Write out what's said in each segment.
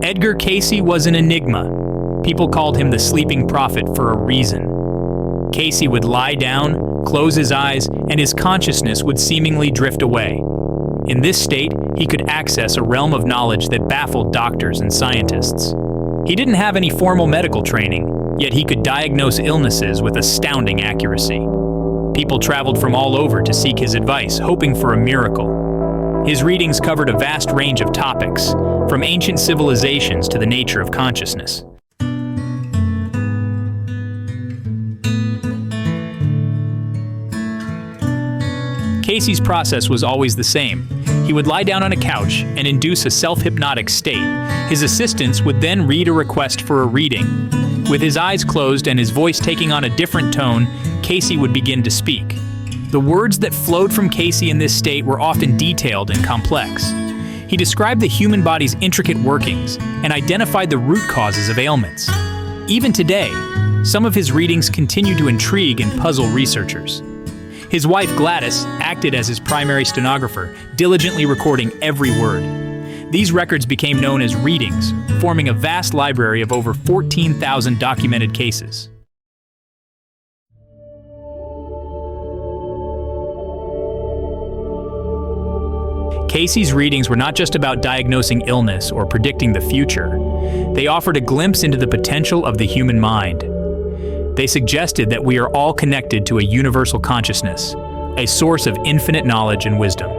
Edgar Cayce was an enigma. People called him the sleeping prophet for a reason. Cayce would lie down, close his eyes, and his consciousness would seemingly drift away. In this state, he could access a realm of knowledge that baffled doctors and scientists. He didn't have any formal medical training, yet he could diagnose illnesses with astounding accuracy. People traveled from all over to seek his advice, hoping for a miracle. His readings covered a vast range of topics, from ancient civilizations to the nature of consciousness. Cayce's process was always the same. He would lie down on a couch and induce a self-hypnotic state. His assistants would then read a request for a reading. With his eyes closed and his voice taking on a different tone, Cayce would begin to speak. The words that flowed from Cayce in this state were often detailed and complex. He described the human body's intricate workings and identified the root causes of ailments. Even today, some of his readings continue to intrigue and puzzle researchers. His wife Gladys acted as his primary stenographer, diligently recording every word. These records became known as readings, forming a vast library of over 14,000 documented cases. Cayce's readings were not just about diagnosing illness or predicting the future. They offered a glimpse into the potential of the human mind. They suggested that we are all connected to a universal consciousness, a source of infinite knowledge and wisdom.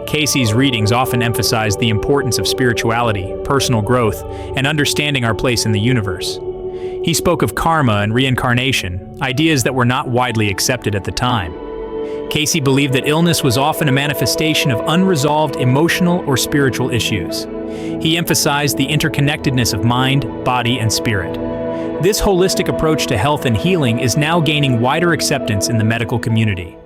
Cayce's readings often emphasized the importance of spirituality, personal growth, and understanding our place in the universe. He spoke of karma and reincarnation, ideas that were not widely accepted at the time. Cayce believed that illness was often a manifestation of unresolved emotional or spiritual issues. He emphasized the interconnectedness of mind, body, and spirit. This holistic approach to health and healing is now gaining wider acceptance in the medical community.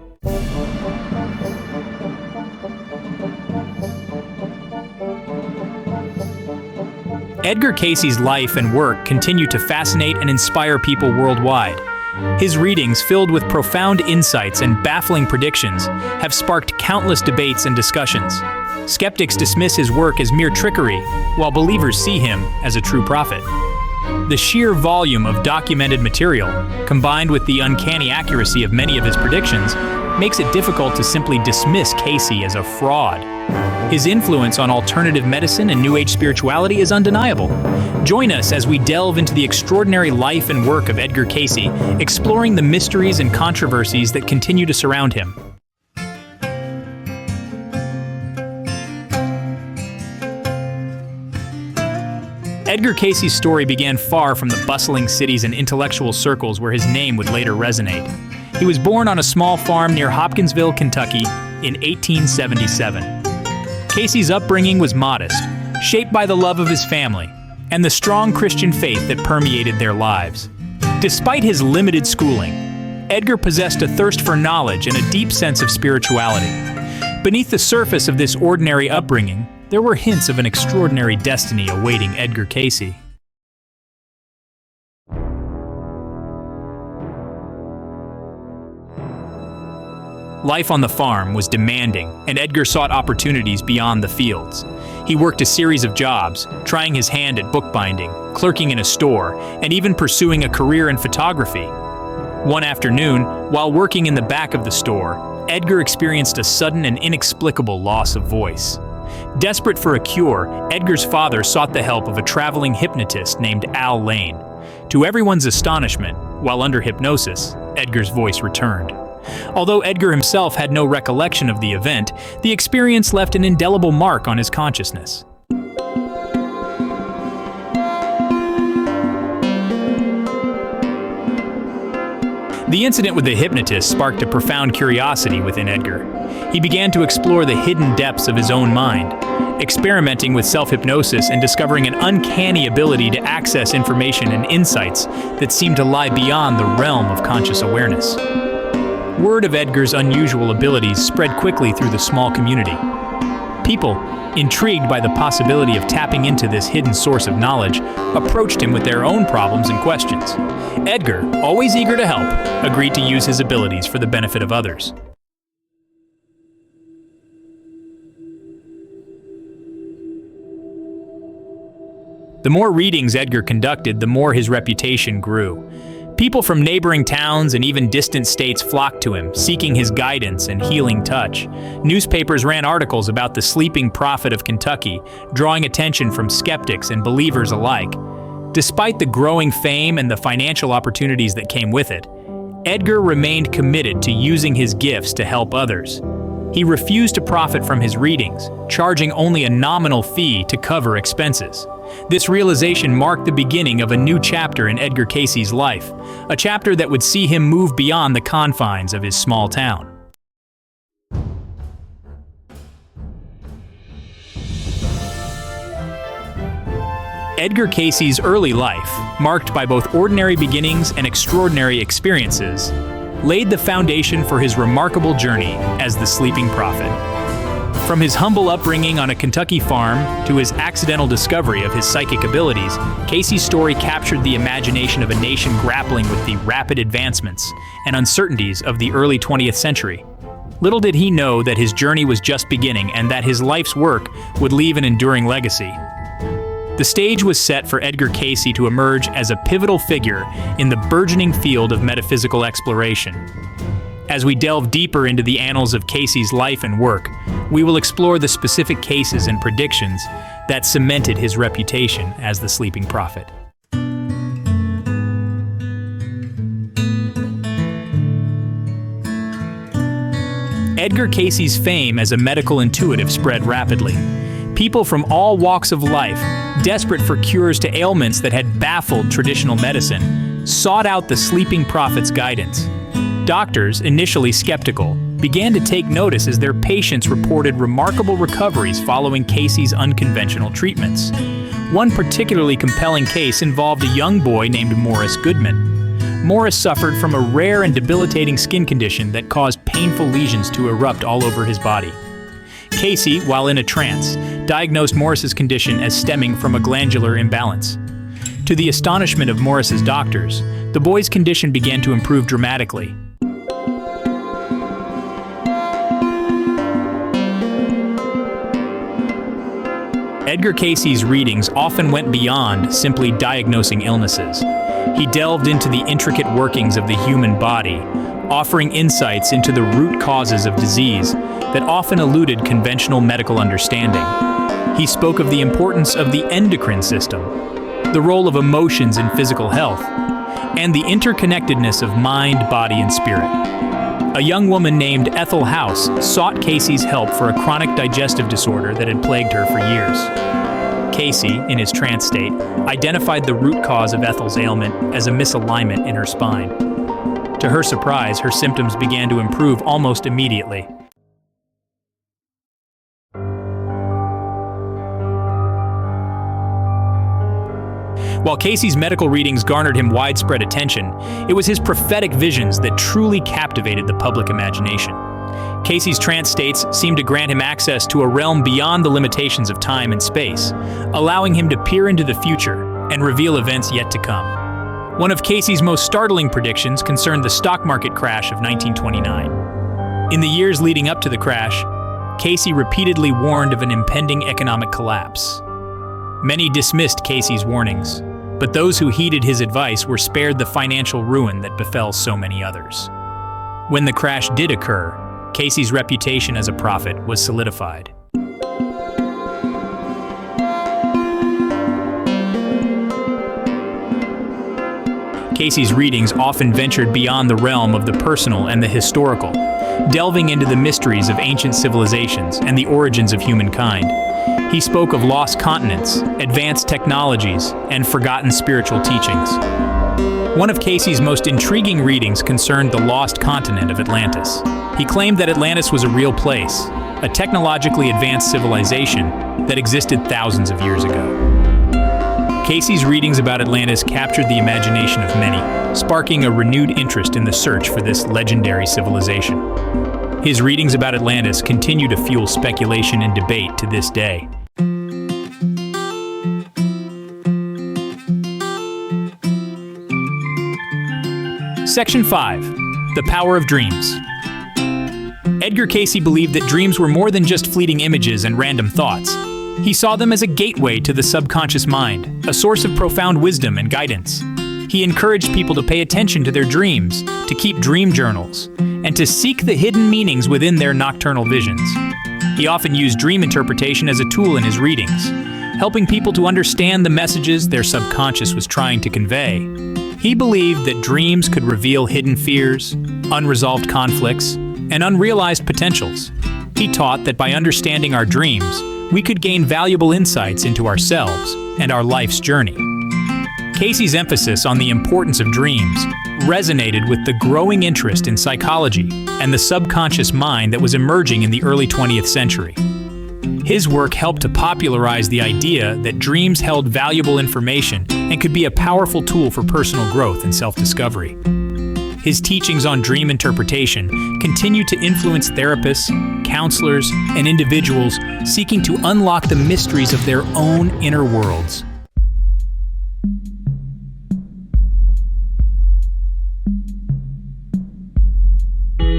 Edgar Cayce's life and work continue to fascinate and inspire people worldwide. His readings, filled with profound insights and baffling predictions, have sparked countless debates and discussions. Skeptics dismiss his work as mere trickery, while believers see him as a true prophet. The sheer volume of documented material, combined with the uncanny accuracy of many of his predictions, makes it difficult to simply dismiss Cayce as a fraud. His influence on alternative medicine and New Age spirituality is undeniable. Join us as we delve into the extraordinary life and work of Edgar Cayce, exploring the mysteries and controversies that continue to surround him. Edgar Cayce's story began far from the bustling cities and intellectual circles where his name would later resonate. He was born on a small farm near Hopkinsville, Kentucky, in 1877. Cayce's upbringing was modest, shaped by the love of his family and the strong Christian faith that permeated their lives. Despite his limited schooling, Edgar possessed a thirst for knowledge and a deep sense of spirituality. Beneath the surface of this ordinary upbringing, there were hints of an extraordinary destiny awaiting Edgar Cayce. Life on the farm was demanding, and Edgar sought opportunities beyond the fields. He worked a series of jobs, trying his hand at bookbinding, clerking in a store, and even pursuing a career in photography. One afternoon, while working in the back of the store, Edgar experienced a sudden and inexplicable loss of voice. Desperate for a cure, Edgar's father sought the help of a traveling hypnotist named Al Lane. To everyone's astonishment, while under hypnosis, Edgar's voice returned. Although Edgar himself had no recollection of the event, the experience left an indelible mark on his consciousness. The incident with the hypnotist sparked a profound curiosity within Edgar. He began to explore the hidden depths of his own mind, experimenting with self-hypnosis and discovering an uncanny ability to access information and insights that seemed to lie beyond the realm of conscious awareness. Word of Edgar's unusual abilities spread quickly through the small community. People, intrigued by the possibility of tapping into this hidden source of knowledge, approached him with their own problems and questions. Edgar, always eager to help, agreed to use his abilities for the benefit of others. The more readings Edgar conducted, the more his reputation grew. People from neighboring towns and even distant states flocked to him, seeking his guidance and healing touch. Newspapers ran articles about the sleeping prophet of Kentucky, drawing attention from skeptics and believers alike. Despite the growing fame and the financial opportunities that came with it, Edgar remained committed to using his gifts to help others. He refused to profit from his readings, charging only a nominal fee to cover expenses. This realization marked the beginning of a new chapter in Edgar Cayce's life, a chapter that would see him move beyond the confines of his small town. Edgar Cayce's early life, marked by both ordinary beginnings and extraordinary experiences, laid the foundation for his remarkable journey as the sleeping prophet. From his humble upbringing on a Kentucky farm to his accidental discovery of his psychic abilities, Cayce's story captured the imagination of a nation grappling with the rapid advancements and uncertainties of the early 20th century. Little did he know that his journey was just beginning and that his life's work would leave an enduring legacy. The stage was set for Edgar Cayce to emerge as a pivotal figure in the burgeoning field of metaphysical exploration. As we delve deeper into the annals of Cayce's life and work, we will explore the specific cases and predictions that cemented his reputation as the sleeping prophet. Edgar Cayce's fame as a medical intuitive spread rapidly. People from all walks of life, desperate for cures to ailments that had baffled traditional medicine, sought out the sleeping prophet's guidance. Doctors, initially skeptical, began to take notice as their patients reported remarkable recoveries following Cayce's unconventional treatments. One particularly compelling case involved a young boy named Morris Goodman. Morris suffered from a rare and debilitating skin condition that caused painful lesions to erupt all over his body. Cayce, while in a trance, diagnosed Morris's condition as stemming from a glandular imbalance. To the astonishment of Morris's doctors, the boy's condition began to improve dramatically. Edgar Cayce's readings often went beyond simply diagnosing illnesses. He delved into the intricate workings of the human body, offering insights into the root causes of disease that often eluded conventional medical understanding. He spoke of the importance of the endocrine system, the role of emotions in physical health, and the interconnectedness of mind, body, and spirit. A young woman named Ethel House sought Cayce's help for a chronic digestive disorder that had plagued her for years. Cayce, in his trance state, identified the root cause of Ethel's ailment as a misalignment in her spine. To her surprise, her symptoms began to improve almost immediately. While Cayce's medical readings garnered him widespread attention, it was his prophetic visions that truly captivated the public imagination. Cayce's trance states seemed to grant him access to a realm beyond the limitations of time and space, allowing him to peer into the future and reveal events yet to come. One of Cayce's most startling predictions concerned the stock market crash of 1929. In the years leading up to the crash, Cayce repeatedly warned of an impending economic collapse. Many dismissed Cayce's warnings, but those who heeded his advice were spared the financial ruin that befell so many others. When the crash did occur, Cayce's reputation as a prophet was solidified. Cayce's readings often ventured beyond the realm of the personal and the historical, delving into the mysteries of ancient civilizations and the origins of humankind. He spoke of lost continents, advanced technologies, and forgotten spiritual teachings. One of Cayce's most intriguing readings concerned the lost continent of Atlantis. He claimed that Atlantis was a real place, a technologically advanced civilization that existed thousands of years ago. Cayce's readings about Atlantis captured the imagination of many, sparking a renewed interest in the search for this legendary civilization. His readings about Atlantis continue to fuel speculation and debate to this day. Section 5. The Power of Dreams. Edgar Cayce believed that dreams were more than just fleeting images and random thoughts. He saw them as a gateway to the subconscious mind, a source of profound wisdom and guidance. He encouraged people to pay attention to their dreams, to keep dream journals, and to seek the hidden meanings within their nocturnal visions. He often used dream interpretation as a tool in his readings, helping people to understand the messages their subconscious was trying to convey. He believed that dreams could reveal hidden fears, unresolved conflicts, and unrealized potentials. He taught that by understanding our dreams, we could gain valuable insights into ourselves and our life's journey. Cayce's emphasis on the importance of dreams resonated with the growing interest in psychology and the subconscious mind that was emerging in the early 20th century. His work helped to popularize the idea that dreams held valuable information and could be a powerful tool for personal growth and self-discovery. His teachings on dream interpretation continue to influence therapists, counselors, and individuals seeking to unlock the mysteries of their own inner worlds.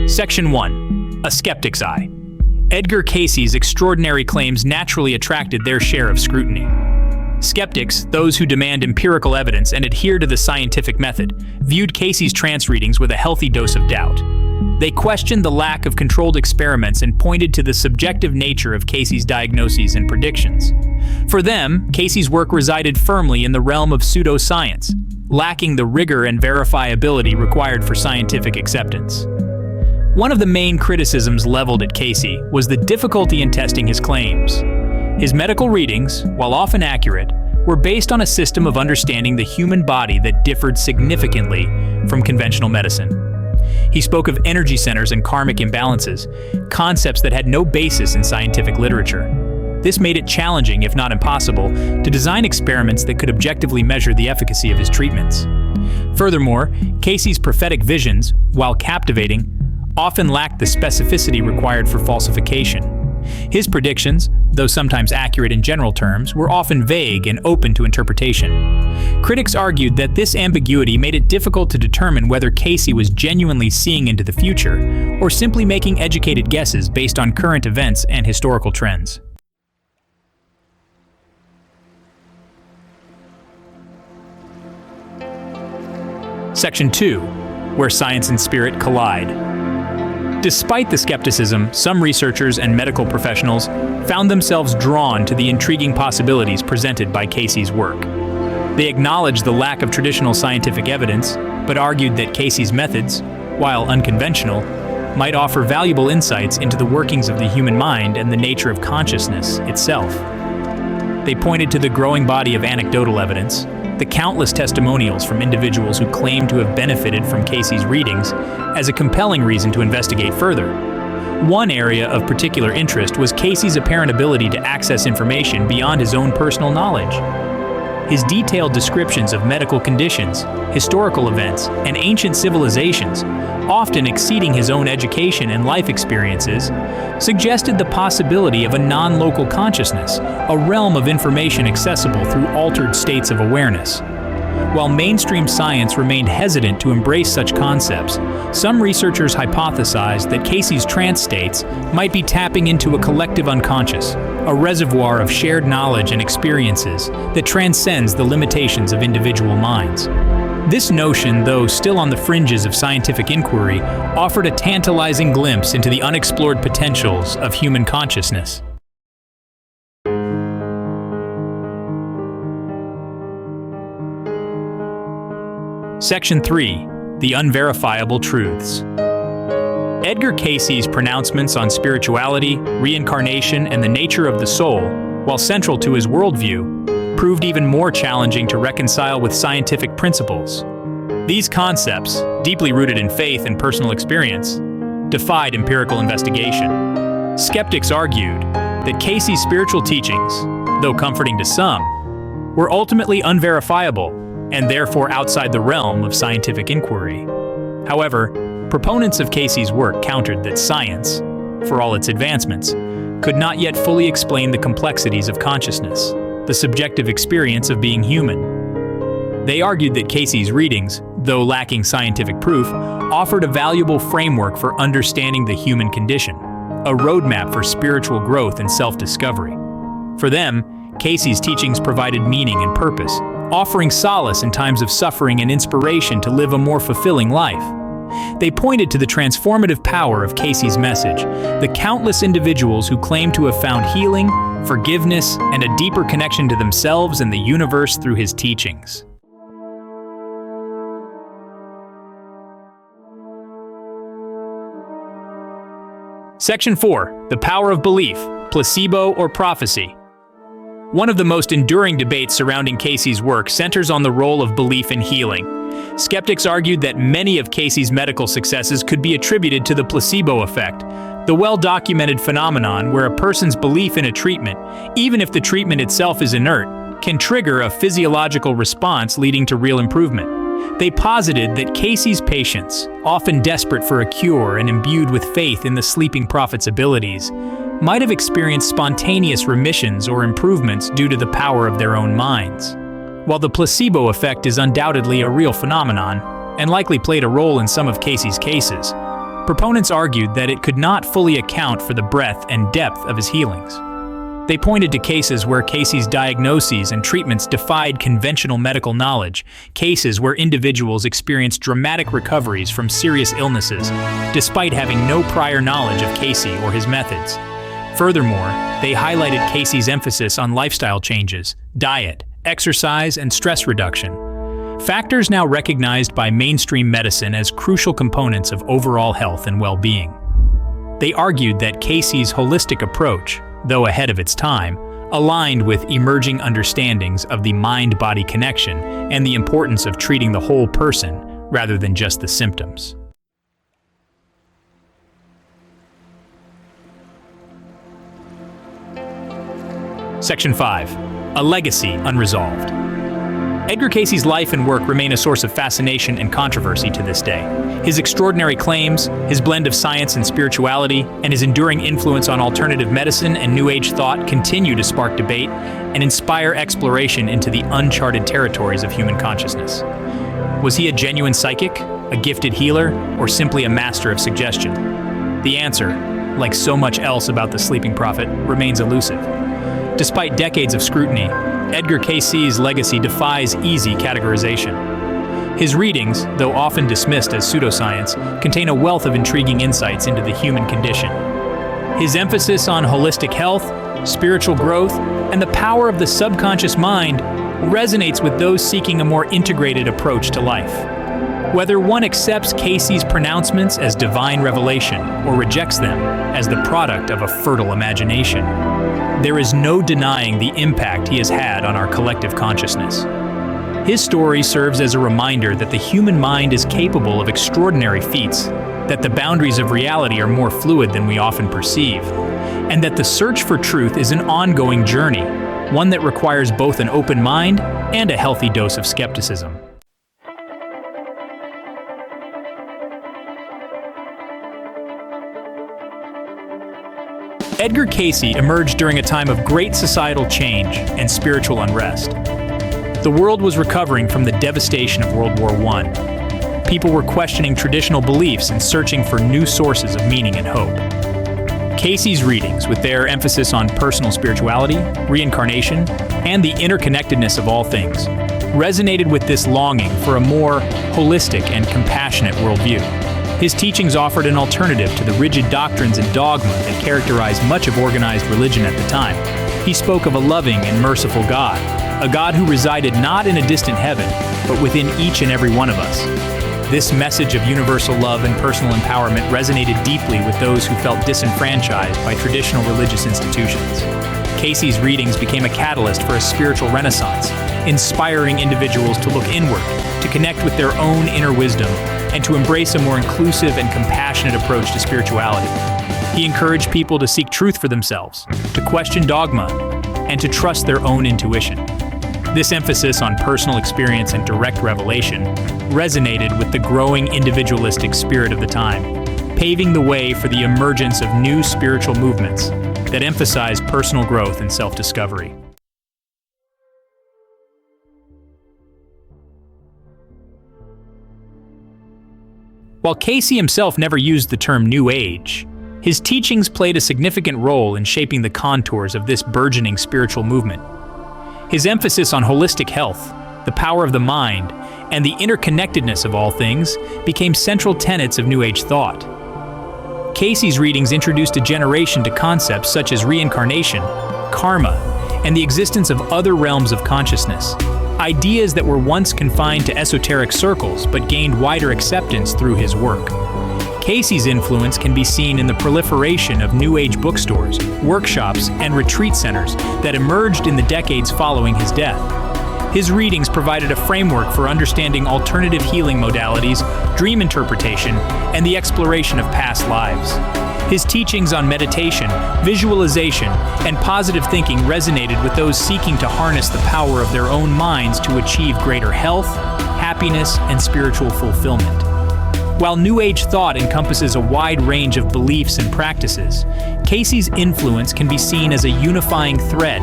Section 1. A Skeptic's Eye. Edgar Cayce's extraordinary claims naturally attracted their share of scrutiny. Skeptics, those who demand empirical evidence and adhere to the scientific method, viewed Cayce's trance readings with a healthy dose of doubt. They questioned the lack of controlled experiments and pointed to the subjective nature of Cayce's diagnoses and predictions. For them, Cayce's work resided firmly in the realm of pseudoscience, lacking the rigor and verifiability required for scientific acceptance. One of the main criticisms leveled at Cayce was the difficulty in testing his claims. His medical readings, while often accurate, were based on a system of understanding the human body that differed significantly from conventional medicine. He spoke of energy centers and karmic imbalances, concepts that had no basis in scientific literature. This made it challenging, if not impossible, to design experiments that could objectively measure the efficacy of his treatments. Furthermore, Cayce's prophetic visions, while captivating, often lacked the specificity required for falsification. His predictions, though sometimes accurate in general terms, were often vague and open to interpretation. Critics argued that this ambiguity made it difficult to determine whether Cayce was genuinely seeing into the future or simply making educated guesses based on current events and historical trends. Section 2. Where Science and Spirit Collide. Despite the skepticism, some researchers and medical professionals found themselves drawn to the intriguing possibilities presented by Cayce's work. They acknowledged the lack of traditional scientific evidence, but argued that Cayce's methods, while unconventional, might offer valuable insights into the workings of the human mind and the nature of consciousness itself. They pointed to the growing body of anecdotal evidence, the countless testimonials from individuals who claim to have benefited from Cayce's readings, as a compelling reason to investigate further. One area of particular interest was Cayce's apparent ability to access information beyond his own personal knowledge. His detailed descriptions of medical conditions, historical events, and ancient civilizations, often exceeding his own education and life experiences, suggested the possibility of a non-local consciousness, a realm of information accessible through altered states of awareness. While mainstream science remained hesitant to embrace such concepts, some researchers hypothesized that Cayce's trance states might be tapping into a collective unconscious, a reservoir of shared knowledge and experiences that transcends the limitations of individual minds. This notion, though still on the fringes of scientific inquiry, offered a tantalizing glimpse into the unexplored potentials of human consciousness. Section 3. The Unverifiable Truths. Edgar Cayce's pronouncements on spirituality, reincarnation, and the nature of the soul, while central to his worldview, proved even more challenging to reconcile with scientific principles. These concepts, deeply rooted in faith and personal experience, defied empirical investigation. Skeptics argued that Cayce's spiritual teachings, though comforting to some, were ultimately unverifiable and therefore outside the realm of scientific inquiry. However, proponents of Cayce's work countered that science, for all its advancements, could not yet fully explain the complexities of consciousness, the subjective experience of being human. They argued that Cayce's readings, though lacking scientific proof, offered a valuable framework for understanding the human condition, a roadmap for spiritual growth and self-discovery. For them, Cayce's teachings provided meaning and purpose, offering solace in times of suffering and inspiration to live a more fulfilling life. They pointed to the transformative power of Cayce's message, the countless individuals who claim to have found healing, forgiveness, and a deeper connection to themselves and the universe through his teachings. Section 4. The power of belief, placebo or prophecy. One of the most enduring debates surrounding Cayce's work centers on the role of belief in healing. Skeptics argued that many of Cayce's medical successes could be attributed to the placebo effect, the well-documented phenomenon where a person's belief in a treatment, even if the treatment itself is inert, can trigger a physiological response leading to real improvement. They posited that Cayce's patients, often desperate for a cure and imbued with faith in the sleeping prophet's abilities, might have experienced spontaneous remissions or improvements due to the power of their own minds. While the placebo effect is undoubtedly a real phenomenon, and likely played a role in some of Cayce's cases, proponents argued that it could not fully account for the breadth and depth of his healings. They pointed to cases where Cayce's diagnoses and treatments defied conventional medical knowledge, cases where individuals experienced dramatic recoveries from serious illnesses, despite having no prior knowledge of Cayce or his methods. Furthermore, they highlighted Cayce's emphasis on lifestyle changes, diet, exercise, and stress reduction, factors now recognized by mainstream medicine as crucial components of overall health and well-being. They argued that Cayce's holistic approach, though ahead of its time, aligned with emerging understandings of the mind-body connection and the importance of treating the whole person rather than just the symptoms. Section 5. A legacy unresolved. Edgar Cayce's life and work remain a source of fascination and controversy to this day. His extraordinary claims, his blend of science and spirituality, and his enduring influence on alternative medicine and New Age thought continue to spark debate and inspire exploration into the uncharted territories of human consciousness. Was he a genuine psychic, a gifted healer, or simply a master of suggestion? The answer, like so much else about the sleeping prophet, remains elusive. Despite decades of scrutiny, Edgar Cayce's legacy defies easy categorization. His readings, though often dismissed as pseudoscience, contain a wealth of intriguing insights into the human condition. His emphasis on holistic health, spiritual growth, and the power of the subconscious mind resonates with those seeking a more integrated approach to life. Whether one accepts Cayce's pronouncements as divine revelation or rejects them as the product of a fertile imagination, there is no denying the impact he has had on our collective consciousness. His story serves as a reminder that the human mind is capable of extraordinary feats, that the boundaries of reality are more fluid than we often perceive, and that the search for truth is an ongoing journey, one that requires both an open mind and a healthy dose of skepticism. Edgar Cayce emerged during a time of great societal change and spiritual unrest. The world was recovering from the devastation of World War I. People were questioning traditional beliefs and searching for new sources of meaning and hope. Cayce's readings, with their emphasis on personal spirituality, reincarnation, and the interconnectedness of all things, resonated with this longing for a more holistic and compassionate worldview. His teachings offered an alternative to the rigid doctrines and dogma that characterized much of organized religion at the time. He spoke of a loving and merciful God, a God who resided not in a distant heaven, but within each and every one of us. This message of universal love and personal empowerment resonated deeply with those who felt disenfranchised by traditional religious institutions. Cayce's readings became a catalyst for a spiritual renaissance, inspiring individuals to look inward, to connect with their own inner wisdom, and to embrace a more inclusive and compassionate approach to spirituality. He encouraged people to seek truth for themselves, to question dogma, and to trust their own intuition. This emphasis on personal experience and direct revelation resonated with the growing individualistic spirit of the time, paving the way for the emergence of new spiritual movements that emphasize personal growth and self-discovery. While Cayce himself never used the term New Age, His teachings played a significant role in shaping the contours of this burgeoning spiritual movement. His emphasis on holistic health, the power of the mind, and the interconnectedness of all things became central tenets of New Age thought. Cayce's readings introduced a generation to concepts such as reincarnation, karma, and the existence of other realms of consciousness, ideas that were once confined to esoteric circles but gained wider acceptance through his work. Cayce's influence can be seen in the proliferation of New Age bookstores, workshops, and retreat centers that emerged in the decades following his death. His readings provided a framework for understanding alternative healing modalities, dream interpretation, and the exploration of past lives. His teachings on meditation, visualization, and positive thinking resonated with those seeking to harness the power of their own minds to achieve greater health, happiness, and spiritual fulfillment. While New Age thought encompasses a wide range of beliefs and practices, Cayce's influence can be seen as a unifying thread,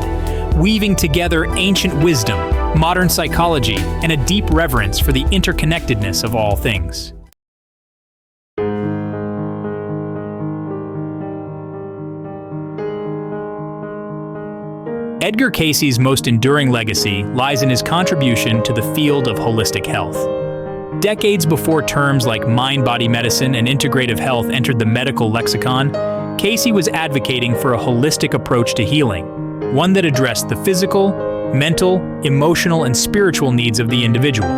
weaving together ancient wisdom, modern psychology, and a deep reverence for the interconnectedness of all things. Edgar Cayce's most enduring legacy lies in his contribution to the field of holistic health. Decades before terms like mind-body medicine and integrative health entered the medical lexicon, Cayce was advocating for a holistic approach to healing, one that addressed the physical, mental, emotional, and spiritual needs of the individual.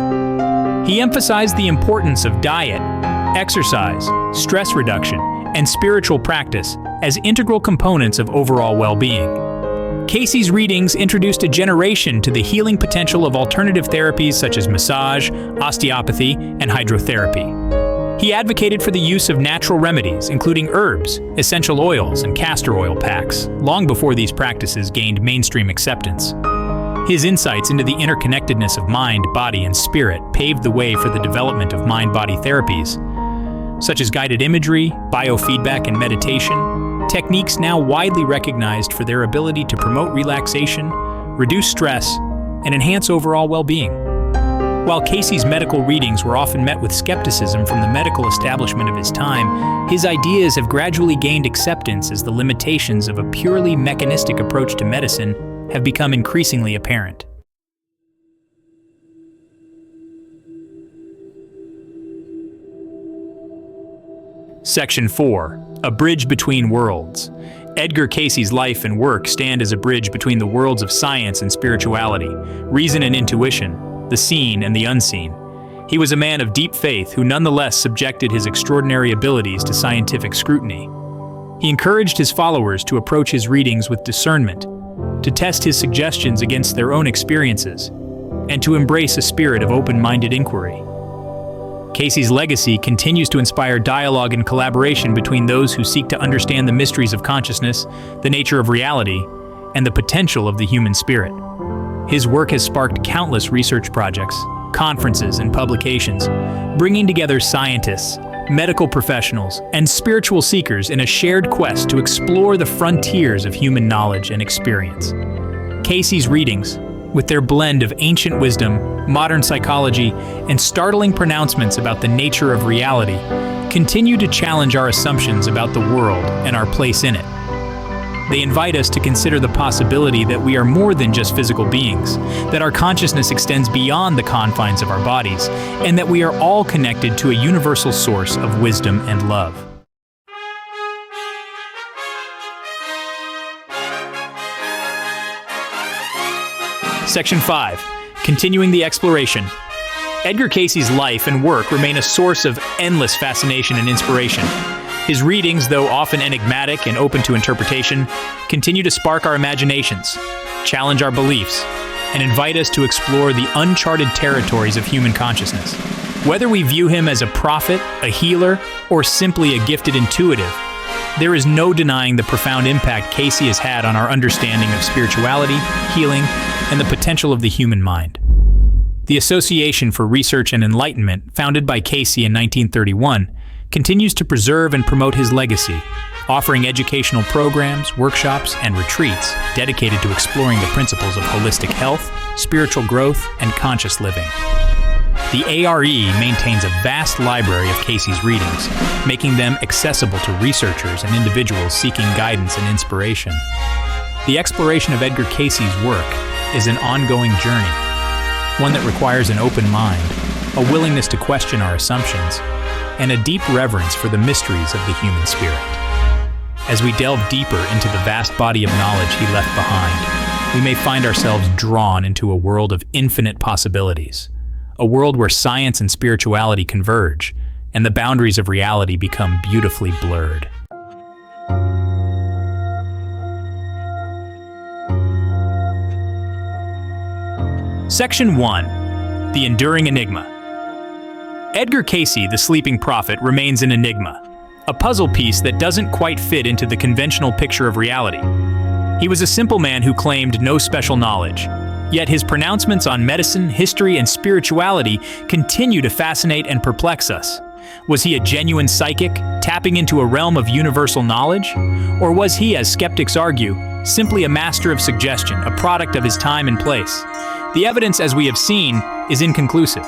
He emphasized the importance of diet, exercise, stress reduction, and spiritual practice as integral components of overall well-being. Cayce's readings introduced a generation to the healing potential of alternative therapies such as massage, osteopathy, and hydrotherapy. He advocated for the use of natural remedies, including herbs, essential oils, and castor oil packs, long before these practices gained mainstream acceptance. His insights into the interconnectedness of mind, body, and spirit paved the way for the development of mind-body therapies, such as guided imagery, biofeedback, and meditation, techniques now widely recognized for their ability to promote relaxation, reduce stress, and enhance overall well-being. While Cayce's medical readings were often met with skepticism from the medical establishment of his time, his ideas have gradually gained acceptance as the limitations of a purely mechanistic approach to medicine have become increasingly apparent. Section 4. A Bridge Between Worlds. Edgar Cayce's life and work stand as a bridge between the worlds of science and spirituality, reason and intuition, the seen and the unseen. He was a man of deep faith who nonetheless subjected his extraordinary abilities to scientific scrutiny. He encouraged his followers to approach his readings with discernment, to test his suggestions against their own experiences, and to embrace a spirit of open-minded inquiry. Cayce's legacy continues to inspire dialogue and collaboration between those who seek to understand the mysteries of consciousness, the nature of reality, and the potential of the human spirit. His work has sparked countless research projects, conferences, and publications, bringing together scientists, medical professionals, and spiritual seekers in a shared quest to explore the frontiers of human knowledge and experience. Cayce's readings, with their blend of ancient wisdom, modern psychology, and startling pronouncements about the nature of reality, continue to challenge our assumptions about the world and our place in it. They invite us to consider the possibility that we are more than just physical beings, that our consciousness extends beyond the confines of our bodies, and that we are all connected to a universal source of wisdom and love. Section 5. Continuing the exploration. Edgar Cayce's life and work remain a source of endless fascination and inspiration. His readings, though often enigmatic and open to interpretation, continue to spark our imaginations, challenge our beliefs, and invite us to explore the uncharted territories of human consciousness. Whether we view him as a prophet, a healer, or simply a gifted intuitive, there is no denying the profound impact Cayce has had on our understanding of spirituality, healing, and the potential of the human mind. The Association for Research and Enlightenment, founded by Cayce in 1931, continues to preserve and promote his legacy, offering educational programs, workshops, and retreats dedicated to exploring the principles of holistic health, spiritual growth, and conscious living. The ARE maintains a vast library of Cayce's readings, making them accessible to researchers and individuals seeking guidance and inspiration. The exploration of Edgar Cayce's work is an ongoing journey, one that requires an open mind, a willingness to question our assumptions, and a deep reverence for the mysteries of the human spirit. As we delve deeper into the vast body of knowledge he left behind, we may find ourselves drawn into a world of infinite possibilities, a world where science and spirituality converge, and the boundaries of reality become beautifully blurred. Section 1. The Enduring Enigma. Edgar Cayce, the sleeping prophet, remains an enigma, a puzzle piece that doesn't quite fit into the conventional picture of reality. He was a simple man who claimed no special knowledge, yet his pronouncements on medicine, history, and spirituality continue to fascinate and perplex us. Was he a genuine psychic, tapping into a realm of universal knowledge? Or was he, as skeptics argue, simply a master of suggestion, a product of his time and place? The evidence, as we have seen, is inconclusive.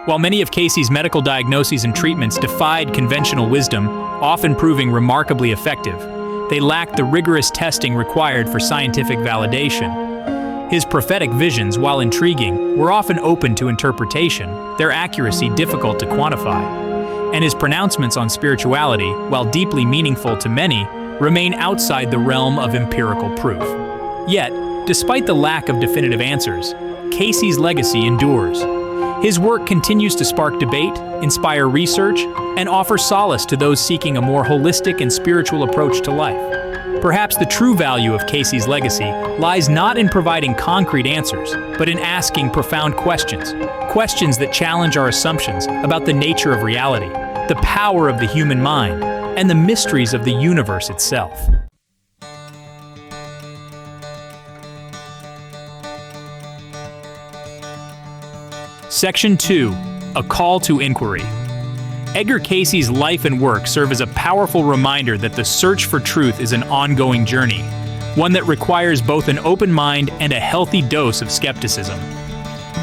While many of Cayce's medical diagnoses and treatments defied conventional wisdom, often proving remarkably effective, they lacked the rigorous testing required for scientific validation. His prophetic visions, while intriguing, were often open to interpretation, their accuracy difficult to quantify. And his pronouncements on spirituality, while deeply meaningful to many, remain outside the realm of empirical proof. Yet, despite the lack of definitive answers, Cayce's legacy endures. His work continues to spark debate, inspire research, and offer solace to those seeking a more holistic and spiritual approach to life. Perhaps the true value of Cayce's legacy lies not in providing concrete answers, but in asking profound questions, questions that challenge our assumptions about the nature of reality, the power of the human mind, and the mysteries of the universe itself. Section 2. A Call to Inquiry. Edgar Cayce's life and work serve as a powerful reminder that the search for truth is an ongoing journey, one that requires both an open mind and a healthy dose of skepticism.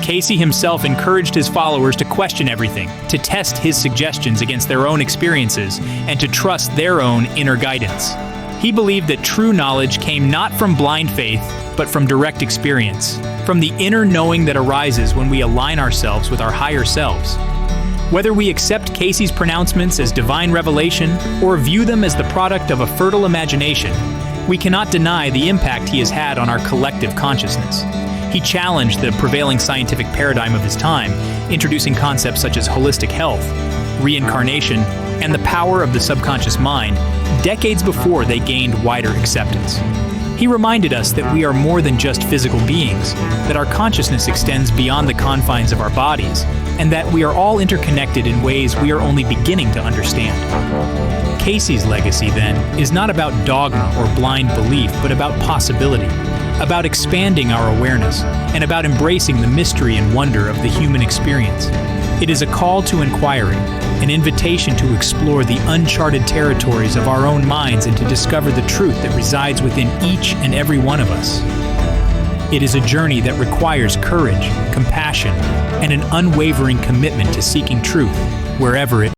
Cayce himself encouraged his followers to question everything, to test his suggestions against their own experiences, and to trust their own inner guidance. He believed that true knowledge came not from blind faith, but from direct experience, from the inner knowing that arises when we align ourselves with our higher selves. Whether we accept Cayce's pronouncements as divine revelation or view them as the product of a fertile imagination, we cannot deny the impact he has had on our collective consciousness. He challenged the prevailing scientific paradigm of his time, introducing concepts such as holistic health, reincarnation, and the power of the subconscious mind, decades before they gained wider acceptance. He reminded us that we are more than just physical beings, that our consciousness extends beyond the confines of our bodies, and that we are all interconnected in ways we are only beginning to understand. Cayce's legacy, then, is not about dogma or blind belief, but about possibility, about expanding our awareness, and about embracing the mystery and wonder of the human experience. It is a call to inquiry, an invitation to explore the uncharted territories of our own minds and to discover the truth that resides within each and every one of us. It is a journey that requires courage, compassion, and an unwavering commitment to seeking truth wherever it